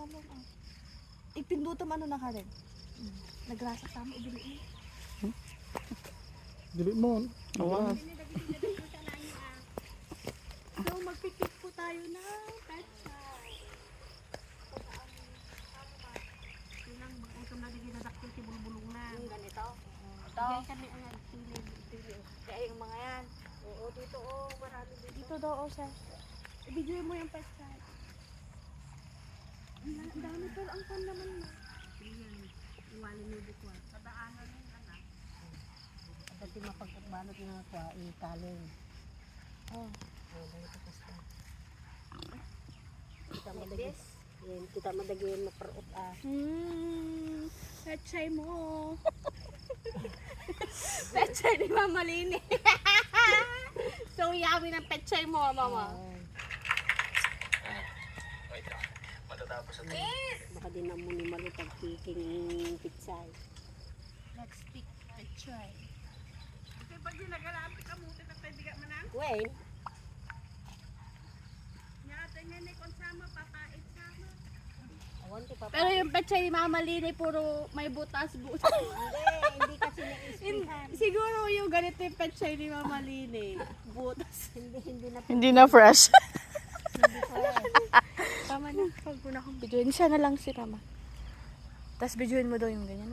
kalong ah. Ipindutom ano na ka rin. Nagrasa sa mo, ibili Dili mo. Oo. So, magpikit po tayo ng pechay. Kailang mag-itom na din nadaktil si bulbulong na. Yung ganito. Ito. Kami ang pili. Kaya yung mga yan. Oo, dito marami dito. Dito daw, oh, sir. Ibigay mo yung pechay. Ang dami pero ang pan naman mo. Iwanin mo dito. Sa daanan yung anak. Kasi mapagbanot na ako, italing. Oh. Ganito kasi. Kita madagi. Yan, kita madagi yung maparot Pechay mo. Pechay ni Mama Lini. So yummy ng pechay mo, Mama. Baka din na muni malutag kiking pitsay. Let's pick pechay. Kasi pag ginagalampi ka mo, ito pwede ka manang. Wait. Nyata nga na kung sama, papait sama. Awan ko pa. Pero yung pechay ni Mama Lini, puro may butas-butas. Hindi kasi na-ispihan. Siguro yung ganito yung pechay ni Mama Lini. Butas. Hindi na Hindi na fresh. Tama na. Huwag mo na akong videoin. Siya na lang si Mama. Tapos videoin mo daw yung ganyan.